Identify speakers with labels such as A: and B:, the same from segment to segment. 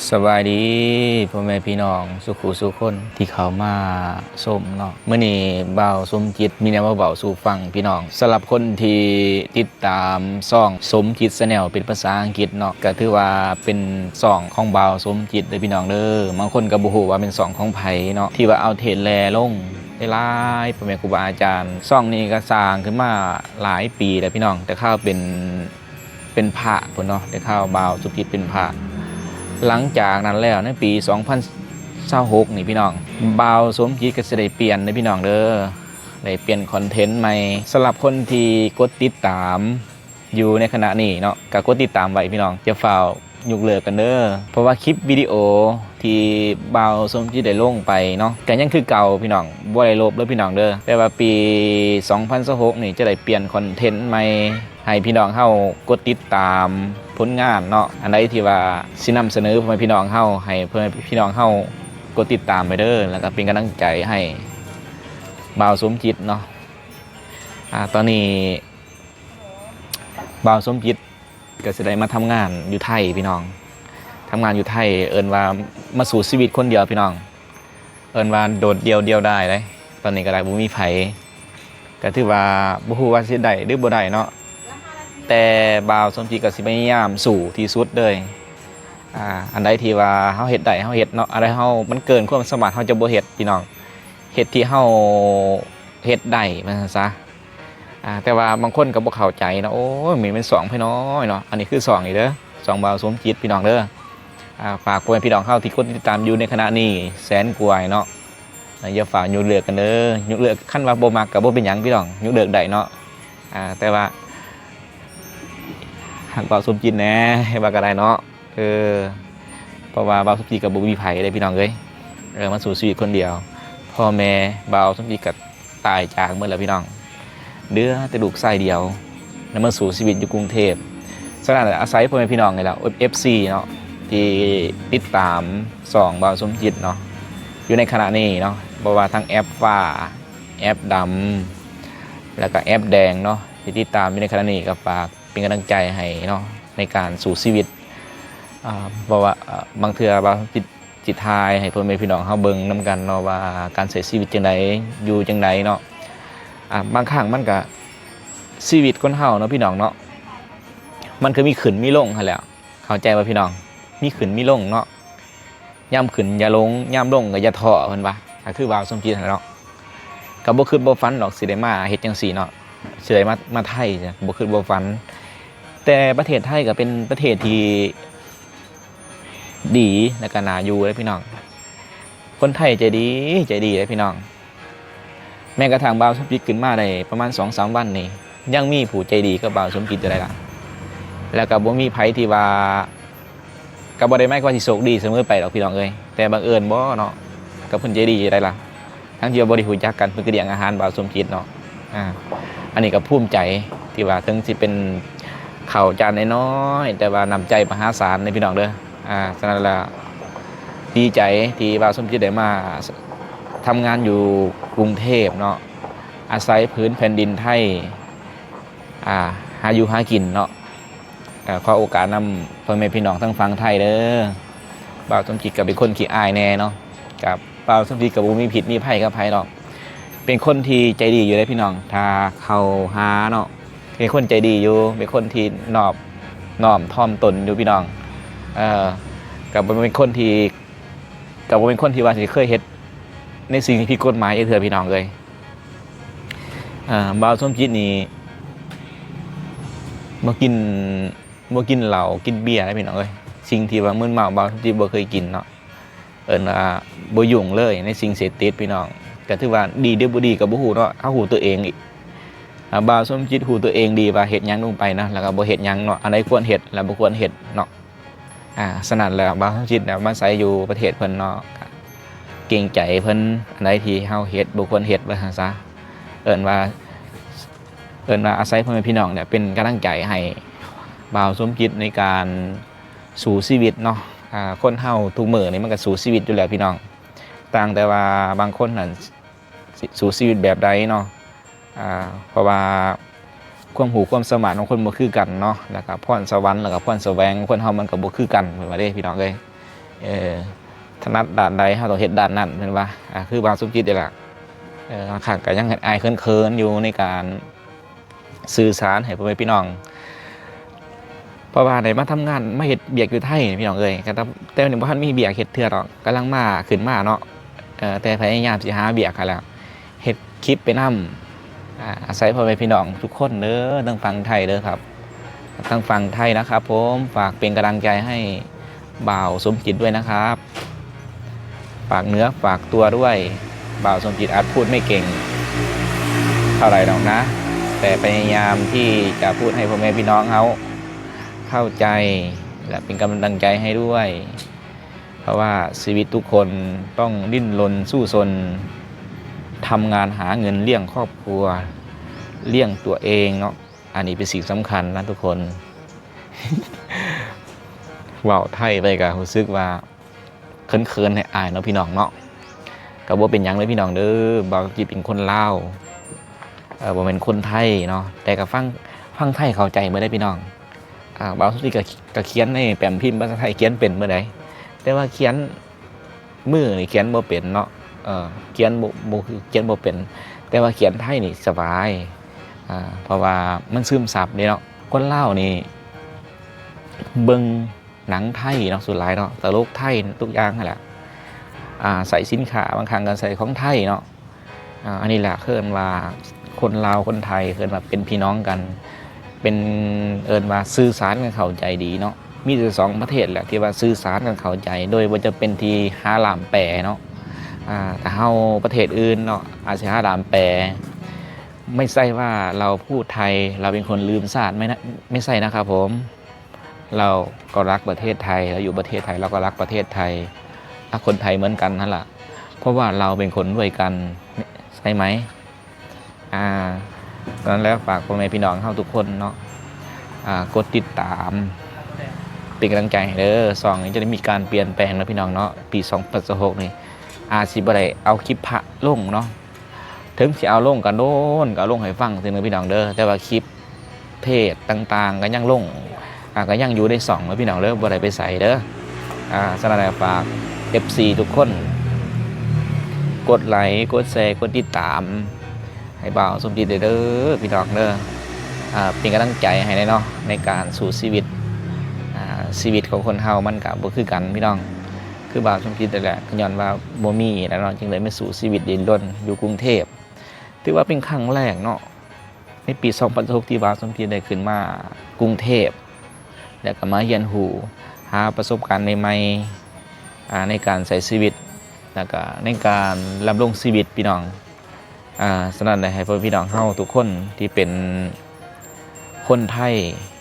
A: สบายดีพ่อแม่พี่น้องสุขุสุขคนที่เขามาชมเนาะเมื่อนี้บ่าวสมจิตมีแนวมาเบาสู่ฟังพี่น้องสำหรับคนที่ติดตามซ่องสมจิตแนลเป็นภาษาอังกฤษเนาะก็ถือว่าเป็นซ่องของบ่าวสมจิตเด้อพี่น้องเด้อบางคนก็บ่ฮู้ว่าเป็นซ่องของไผเนาะที่ว่าเอาเทศแลลงหลายพ่อแม่ครูบาอาจารย์ซ่องนี้ก็สร้างขึ้นมาหลายปีแล้วพี่น้องแต่ข้าวเป็นพระพุ่นเนาะแต่ข้าวบ่าวสมจิตเป็นพระหลังจากนั้นแล้วในปี2026นี่พี่น้องบ่าวสมจิตก็จะได้เปลี่ยนในพี่น้องเด้อได้เปลี่ยนคอนเทนต์ใหม่สำหรับคนที่กดติดตามอยู่ในขณะนี้เนาะก็กดติดตามไว้พี่น้องอย่าฝ่าวยกเลิกกันเด้อเพราะว่าคลิปวิดีโอที่บ่าวสมจิตได้ลงไปเนาะก็ยังคือเก่าพี่น้องบ่ได้ลบเลยพี่น้องเด้อแต่ว่าปี2026นี่จะได้เปลี่ยนคอนเทนต์ใหม่ให้พี่น้องเฮากดติดตามผลงานเนาะอันใดที่ว่าสินำเสนอเพื่อพี่น้องเฮาให้เพื่อพี่น้องเฮากดติดตามไปเด้อแล้วก็เป็นกำลังใจให้บ่าวสมจิตเนาะตอนนี้บ่าวสมจิตก็สิได้มาทำงานอยู่ไทยพี่น้องทำงานอยู่ไทยเอิ้นว่ามาสู่ชีวิตคนเดียวพี่น้องเอิ้นว่าโดดเดียวได้เลยตอนนี้ก็ได้บ่มีไผก็ถือว่าบ่ฮู้ว่าสิได้หรือบ่ได้เนาะแต่บ่าวสมจิตก็สิพยายามสู่ที่สุดเลยอันใดที่ว่าเฮาเฮ็ดได้เฮาเฮ็ดเนาะอะไรเฮามันเกินความสามารถเฮาจะบ่เฮ็ดพี่น้องเฮ็ดที่เฮาเฮ็ดได้ว่าซั่นซะแต่ว่าบางคนก็บ่เข้าใจเนาะโอ้ยมีเป็น2พี่น้อยเนาะอันนี้คือ2นี่เด้อ2บ่าวสมจิตพี่น้องเด้อฝากพ่อแม่พี่น้องเฮาที่กดติดตามอยู่ในขณะนี้แสนกว่าเนาะอย่าฝากยกเลิกกันเด้อยกเลิกคันว่าบ่มักก็บ่เป็นหยังพี่น้องยกเลิกได้เนาะแต่ว่าหักบ่าวสมจิตแน่ให้ว่าก็ได้เนาะเพราะว่าบ่าวสมจิตกับบ่มีไผได้พี่น้องเอ้ยมาสู่ชีวิตคนเดียวพ่อแม่บ่าวสมจิตก็ตายจากหมดแล้วพี่น้องเหลือแต่ลูกชายเดียวแล้วมาสู่ชีวิตอยู่กรุงเทพฉะนั้นอาศัยพ่อแม่พี่น้องนี่แหละ FC เนาะที่ติดตามส่องบ่าวสมจิตเนาะอยู่ในขณะนี้เนาะบ่ว่าทั้งแอปฟ้าแอปดำแล้วก็แอปแดงเนาะที่ติดตามอยู่ในขณะนี้ก็ฝากเป็นกำลังใจให้เนาะในการสู่ชีวิตเพราะว่าบางเทื่อบ่าวจิตทายให้พ่อแม่พี่น้องเฮาเบิ่งนํกันเนาะว่าการใช้ชีวิตจังไดอยู่จังไดเนาะบางครั้งมันก็ชีวิตคนเฮาเนาะพี่น้องเนาะมันก็มีขึ้นมีลงหั่นแหละเข้าใจว่าพี่น้องมีขึ้นมีลงเนาะย่ำขึ้นอย่าลงย่ำลงก็อย่าท้อเพิ่นว่าก็คือบ่าวสมจิตนั่นเนาะก็บ่คิดบ่ฝันดอกสิได้มาเฮ็ดจังซี่เนาะสิได้มาไทยจ้ะบ่คิดบ่ฝันแต่ประเทศไทยก็เป็นประเทศที่ดีและก็น่าอยู่เลยพี่น้องคนไทยใจดีเลยพี่น้องแม้กระทั่งบ่าวสมจิตขึ้นมาได้ประมาณ 2-3 วันนี่ยังมีผู้ใจดีกับบ่าวสมจิตอยู่ได้ล่ะแล้วก็บ่มีไผที่ว่าก็บ่ได้หมายความว่าสิโชคดีเสมอไปดอกพี่น้องเอ้ยแต่บังเอิญบ่เนาะก็เพิ่นใจดีอยู่ได้ล่ะทั้งที่บ่ได้รู้จักกันเพิ่นก็เลี้ยงอาหารบ่าวสมจิตเนาะอันนี้ก็ภูมิใจที่ว่าถึงสิเป็นข้าวจานน้อยๆแต่ว่าน้ำใจมหาศาลในพี่น้องเด้อฉะนั้นแล้วดีใจที่บ่าวสมจิตได้มาทำงานอยู่กรุงเทพเนาะอาศัยพื้นแผ่นดินไทยหาอยู่หากินเนาะขอโอกาสนำพ่อแม่พี่น้องทั้งฝั่งไทยเด้อบ่าวสมจิตก็เป็นคนขี้อายแน่เนาะกับบ่าวสมจิตก็บ่มีผิดมีภัยกับไผหรอกเป็นคนที่ใจดีอยู่เลยพี่น้องถ้าเข้าหาเนาะเป็นคนใจดีอยู่เป็นคนที่นอบน้อมถ่อมตนอยู่พี่น้องกับเป็นคนที่ว่าสิเคยเฮ็ดในสิ่งที่ผิดกฎหมายเถื่อพี่น้องเลยบ่าวสมจิตนี่บ่กินเหล้ากินเบียร์นะพี่น้องเอ้ยสิ่งที่ว่ามึนเมาบ่าวสมจิตบ่เคยกินเนาะบ่ยุ่งเลยในสิ่งเสพติดพี่น้องก็ถือว่าดีหรือบ่ดีก็บ่ฮู้เนาะเฮาฮู้ตัวเองอีกบ่าวสมจิตฮู้ตัวเองดีว่าเฮ็ดหยังลงไปนะแล้วก็บ่เฮ็ดหยังเนาะอันใดควรเฮ็ดและบ่ควรเฮ็ดเนาะฉะนั้นแล้วบ่าวสมจิตมาใช้อยู่ประเทศเพิ่นเนาะเก่งใจเพิ่นอันใดที่เฮาเฮ็ดบ่ควรเฮ็ดว่าซั่นซะเอิ้นว่าอาศัยพ่อแม่พี่น้องเนี่ยเป็นกำลังใจให้บ่าวสมจิตในการสู่ชีวิตเนาะคนเฮาทุกมื้อนี่มันก็สู่ชีวิตอยู่แล้วพี่น้องต่างแต่ว่าบางคนนั่นสู่ชีวิตแบบใดเนาะเพราะว่าความหูความสามารถของคนบ่คือกันเนาะแล้วก็พรสวรรค์แล้วก็พรแสวงคนเฮามันก็บ่คือกันเหมือนว่าเด้พี่น้องเอ้ย เออถนัดด้านใดเฮาต้องเฮ็ดด้านนั้นแม่นว่าคือบางสมจิตนี่แหละบางครั้งก็ยังอายเขินๆอยู่ในการสื่อสารให้พ่อแม่พี่น้องเพราะว่าได้มาทำงานมาเฮ็ดเบียกอยู่ไทยพี่น้องเอ้ยก็แต่ว่าบ่ทันมีเบียกเฮ็ดเทื่อดอกกำลังมาขึ้นมาเนาะแต่พยายามสิหาเบียกให้แล้วเฮ็ดคลิปไปนำอาศัยพ่อแม่พี่น้องทุกคนเด้อทั้งฝั่งไทยเด้อครับทั้งฝั่งไทยนะครับผมฝากเป็นกำลังใจให้บ่าวสมจิตด้วยนะครับฝากเนื้อฝากตัวด้วยบ่าวสมจิตอาจพูดไม่เก่งเท่าไหร่หรอกนะแต่พยายามที่จะพูดให้พ่อแม่พี่น้องเขาเข้าใจและเป็นกำลังใจให้ด้วยเพราะว่าชีวิตทุกคนต้องดิ้นรนสู้ซนทำงานหาเงินเลี้ยงครอบครัวเลี้ยงตัวเองเนาะอันนี้เป็นสิ่งสำคัญนะทุกคน ว่าวไทยไปก็รู้สึกว่าเขินๆให้อายเนาะพี่น้องเนาะก็บ่เป็นหยังเลยพี่น้องเด้อบ่าวจิเป็นคนลาวบ่เป็นคนไทยเนาะแต่ก็ฟังไทยเข้าใจบ่ได้พี่น้องบ่าวสิก็เขียนในแป้นพิมพ์ภาษาไทยเขียนเป็นเมื่อใดแต่ว่าเขียนมือนี่เขียนบ่เป็นเนาะเขียนบ่คือเขียนบ่เป็นแต่ว่าเขียนไทยนี่สบายเพราะว่ามันซึมซับนี่เนาะคนลาวนี่เบิ่งหนังไทยเนาะสุดหลายเนาะตลกไทยทุกอย่างนั่นแหละใส่สินค้าบางครั้งก็ใส่ของไทยเนาะอันนี้แหละเคิ้นว่าคนลาวคนไทยเคิ้นว่าเป็นพี่น้องกันเป็นว่าสื่อสารกันเข้าใจดีเนาะมีแต่สองประเทศแหละที่ว่าสื่อสารกันเข้าใจโดยว่าจะเป็นที่หาหลามแปรเนาะแต่เฮาประเทศอื่นเนาะอาจจะหาหลามแปรไม่ใช่ว่าเราพูดไทยเราเป็นคนลืมชาติไม่ใช่นะครับผมเราก็รักประเทศไทยเราอยู่ประเทศไทยเราก็รักประเทศไทยรักคนไทยเหมือนกันนั่นแหละเพราะว่าเราเป็นคนด้วยกันใช่ไหมตอนนั้นแล้วฝากพ่อแม่พี่น้องเข้าทุกคนเนาะกดติดตามเป็นกำลังใจให้เด้อซองนี้จะได้มีการเปลี่ยนแปลงนะพี่น้องเนาะปี2026นี่สิบ่ได้เอาคลิปพระลงเนาะถึงสิเอาลงกันโน่นก็ลงให้ฟังถึงพี่น้องเด้อแต่ว่าคลิปเทศต่างๆก็ยังลงก็ยังอยู่ใน2นะพี่น้องเด้อบ่ได้ไปใส่เด้อสำหรับฝาก FC ทุกคนกดไลค์กดแชร์กดติดตามให้บ่าวสมจิตเด้อพี่น้องเด้อเป็นกำลังใจให้เนาะในการสู่ชีวิตของคนเฮามันก็บ่คือกันพี่น้องคือบ่าวสมจิตนั่นแหละย้อนว่าบ่มีแล้วเนาะจึงเลยมาสู่ชีวิตดิ้นรนอยู่กรุงเทพถือว่าเป็นครั้งแรกเนาะในปี2016ที่บ่าวสมจิตได้ขึ้นมากรุงเทพแล้วก็มาเรียนรู้หาประสบการณ์ใหม่ๆในการใช้ชีวิตแล้วก็ในการดำรงชีวิตพี่น้องสนั่นให้พี่น้องเฮาทุกคนที่เป็นคนไทย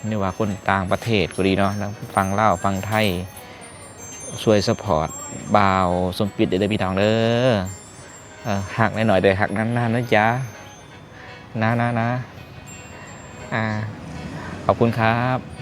A: นี่ว่าคนต่างประเทศก็ดีเนาะฟังลาวฟังไทยช่วยซัพพอร์ตบ่าวสมจิตเด้อพี่น้องเด้อหักหน่อยๆแต่หักนานๆนะจ๊ะนะขอบคุณครับ